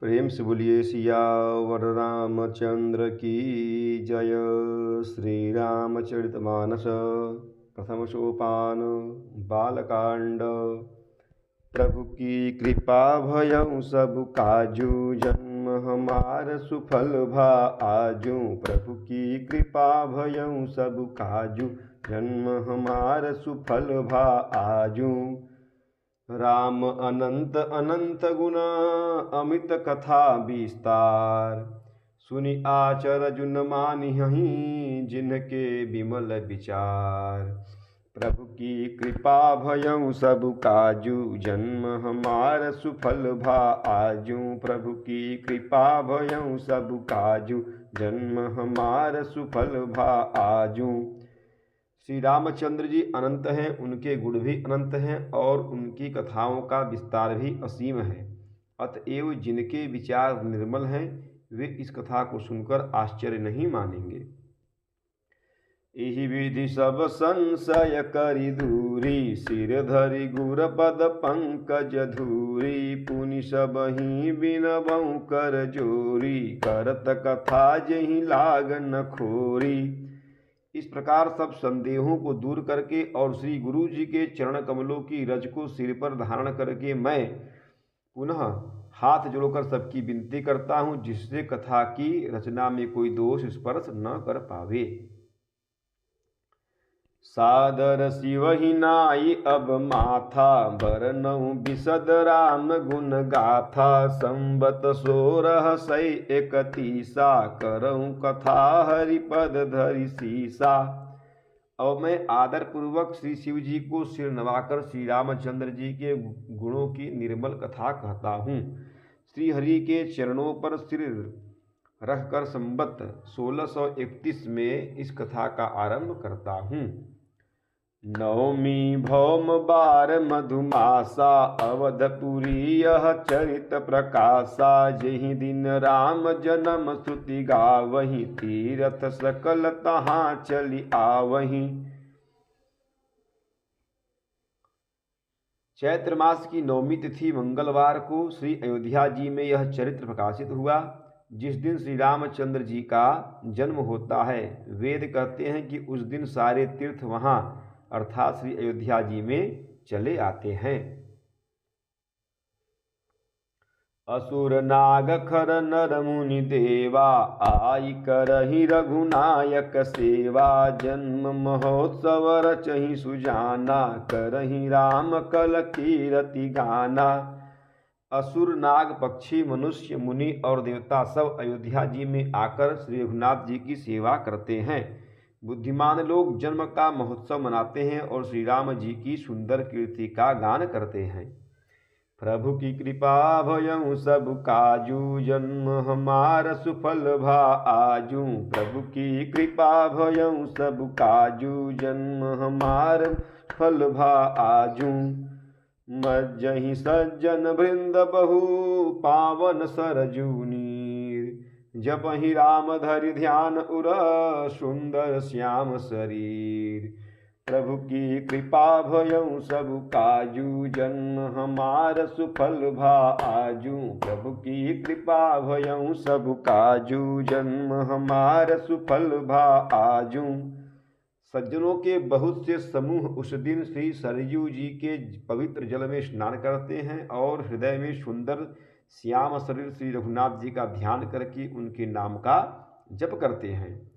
प्रेम से बोलिए सियावर रामचंद्र की जय। श्री रामचरितमानस प्रथम सोपान बालकांड। प्रभु की कृपा भयउ सब काजू, जन्म हमार सुफल भा आजू। प्रभु की कृपा भयउ सब काजू, जन्म हमार सुफल भा आजू। राम अनंत अनंत गुण अमित कथा विस्तार, सुनि आचर जुन मानिहि जिनके विमल विचार। प्रभु की कृपा भयउ सब काजू, जन्म हमार सुफल भा आजू। प्रभु की कृपा भयउ सब काजू, जन्म हमार सुफल भा आजू। श्री रामचंद्र जी अनंत हैं, उनके गुण भी अनंत हैं और उनकी कथाओं का विस्तार भी असीम है। अतएव जिनके विचार निर्मल हैं वे इस कथा को सुनकर आश्चर्य नहीं मानेंगे। एहि विधि सब संशय करि दूरी, सिर धरि गुर पद पंकज धूरी। पुनि सबहि बिनबउ कर जोरी, करत कथा जहि लागन खोरी। इस प्रकार सब संदेहों को दूर करके और श्री गुरु जी के चरण कमलों की रज को सिर पर धारण करके मैं पुनः हाथ जोड़कर सबकी विनती करता हूँ, जिससे कथा की रचना में कोई दोष स्पर्श न कर पावे। सादर शिवहि नाई अब माथा, बरनऊ बिसद राम गुण गाथा। संबत 1631, करऊँ कथा हरिपद धरि सीसा। अब मैं आदर पूर्वक श्री शिव जी को सिर नवाकर श्री रामचंद्र जी के गुणों की निर्मल कथा कहता हूँ। श्री हरि के चरणों पर सिर रखकर संबत 1631 में इस कथा का आरंभ करता हूँ। नवमी भौम बार मधुमासा, अवधपुरी यह चरित प्रकाशा। जहि दिन राम जन्म श्रुति गावहीं, तीरथ सकल तहाँ चली आवहीं। चैत्र मास की नवमी तिथि मंगलवार को श्री अयोध्या जी में यह चरित्र प्रकाशित हुआ, जिस दिन श्री रामचंद्र जी का जन्म होता है। वेद कहते हैं कि उस दिन सारे तीर्थ वहाँ अर्थात श्री अयोध्या जी में चले आते हैं। असुर नाग खर नर मुनि देवा, आई करहि रघुनायक सेवा। जन्म महोत्सव रचहि सुजाना, करहि राम कल कीरति गाना। असुर नाग पक्षी मनुष्य मुनि और देवता सब अयोध्या जी में आकर श्री रघुनाथ जी की सेवा करते हैं। बुद्धिमान लोग जन्म का महोत्सव मनाते हैं और श्री राम जी की सुंदर कीर्ति का गान करते हैं। प्रभु की कृपा भयउ सब काजू, जन्म हमार सुफल भा आजू। प्रभु की कृपा भयउ सब काजू, जन्म हमार फल भा आजू। मज्जहि सज्जन वृंद बहु, पावन सरजू नीर। जपहि राम धरि ध्यान उर, सुंदर श्याम शरीर। प्रभु की कृपा भयउ सब काजू, जन्म हमार सुफल भा आजू। प्रभु की कृपा भयउ सब काजू, जन्म हमार सुफल भा आजू। सज्जनों के बहुत से समूह उस दिन श्री सरयू जी के पवित्र जल में स्नान करते हैं और हृदय में सुंदर श्याम शरीर श्री रघुनाथ जी का ध्यान करके उनके नाम का जप करते हैं।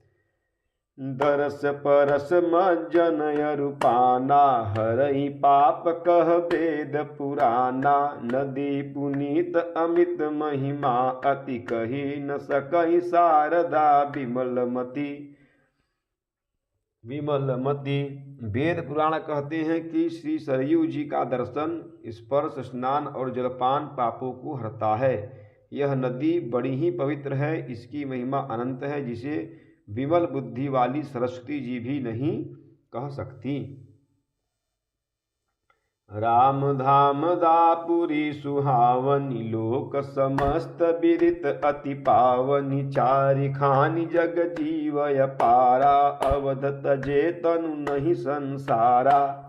दरस परस मज्जन अरुपाना, हरहि पाप कह वेद पुराना। नदी पुनीत अमित महिमा, अति कही न सकहि शारदा विमलमती। विमलमती वेद पुराण कहते हैं कि श्री सरयू जी का दर्शन, स्पर्श, स्नान और जलपान पापों को हरता है। यह नदी बड़ी ही पवित्र है, इसकी महिमा अनंत है, जिसे विमल बुद्धि वाली सरस्वती जी भी नहीं कह सकती। राम धाम दापुरी सुहावनी, लोक समस्त विदित अति पावनी। चारि खानि जग जीवय पारा, अवध तजे तनु नहीं संसारा।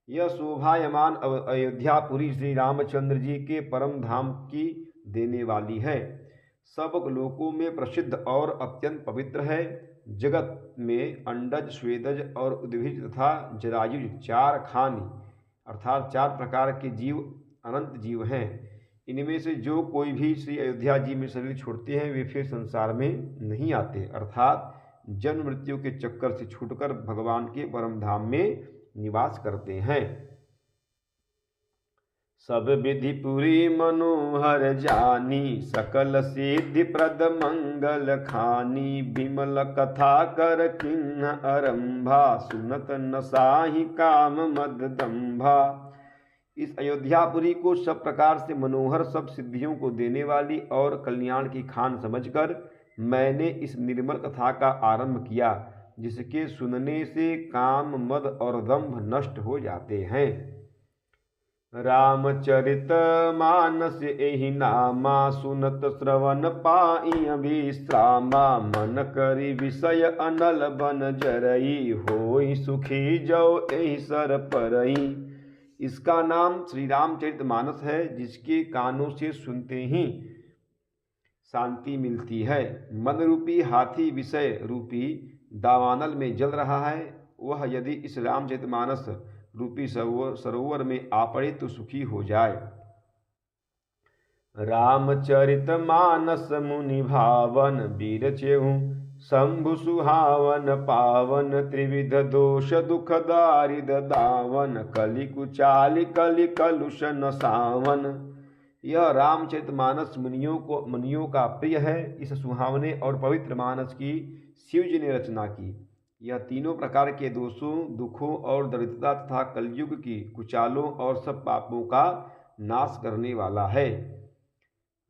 यह शोभायमान अयोध्यापुरी श्री रामचंद्र जी के परम धाम की देने वाली है। सब लोकों में प्रसिद्ध और अत्यंत पवित्र है। जगत में अंडज, स्वेदज और उद्भिज तथा जरायुज चार खानी अर्थात चार प्रकार के जीव अनंत जीव हैं। इनमें से जो कोई भी श्री अयोध्या जी में शरीर छोड़ते हैं वे फिर संसार में नहीं आते, अर्थात जन्म मृत्यु के चक्कर से छूटकर भगवान के परम धाम में निवास करते हैं। सब विधि पुरी मनोहर जानी, सकल सिद्धि प्रद मंगल खानी। बिमल कथा कर किन्ह आरंभा, सुनत न साहि काम मद दंभा। इस अयोध्यापुरी को सब प्रकार से मनोहर, सब सिद्धियों को देने वाली और कल्याण की खान समझकर मैंने इस निर्मल कथा का आरंभ किया, जिसके सुनने से काम, मद और दंभ नष्ट हो जाते हैं। रामचरित मानस एहि नामा, सुनत श्रवण पाई विश्रामा। मन करि विषय अनल बन जरई, होई सुखी जो एहि सर परई। इसका नाम श्री रामचरित मानस है, जिसके कानों से सुनते ही शांति मिलती है। मन रूपी हाथी विषय रूपी दावानल में जल रहा है, वह यदि इस रामचरितमानस रूपी सरोवर में आ पड़े तो सुखी हो जाए। रामचरित मानस मुनि भावन, वीर चेहु शंभु सुहावन पावन। त्रिविध दोष दुख दारिद दावन, कलि कुचालि कलि कलुष नसावन। यह रामचरितमानस मुनियों का प्रिय है। इस सुहावने और पवित्र मानस की शिव जी ने रचना की। यह तीनों प्रकार के दोषों, दुखों और दरिद्रता तथा कलयुग की कुचालों और सब पापों का नाश करने वाला है।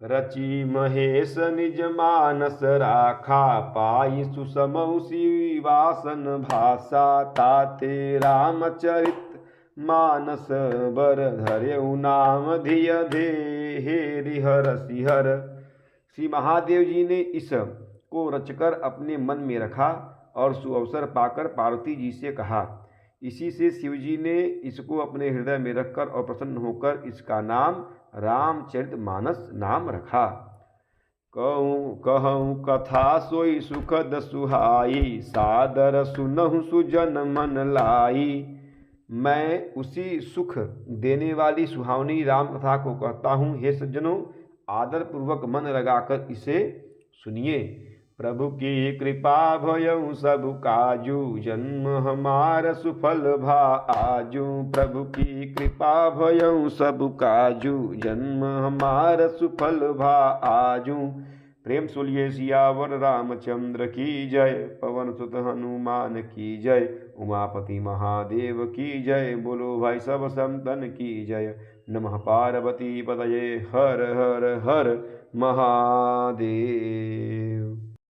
रचि महेश निज मानस राखा, पाई सुसमौ शिवासन भाषा। ताते रामचरित मानस बर, धर्यु नाम धिय धे हर सिहर। श्री महादेव जी ने इस को रचकर अपने मन में रखा और सुअवसर पाकर पार्वती जी से कहा। इसी से शिव जी ने इसको अपने हृदय में रखकर और प्रसन्न होकर इसका नाम रामचरितमानस नाम रखा। कहूँ कथा सोई सुखद सुहाई, सादर सुनहु सुजन मन लाई। मैं उसी सुख देने वाली सुहावनी राम कथा को कहता हूँ। हे सज्जनों, आदर पूर्वक मन लगाकर इसे सुनिए। प्रभु की कृपा भयउ सब काजू, जन्म हमार सुफल भा आजू। प्रभु की कृपा भयउ सब काजू, जन्म हमार सुफल भा आजू। प्रेम सुलिए सियावर रामचंद्र की जय, पवन सुत हनुमान की जय। उमापति महादेव की जय, बोलो भाई सब संतन की जय। नमः पार्वती पतये, हर हर हर महादेव।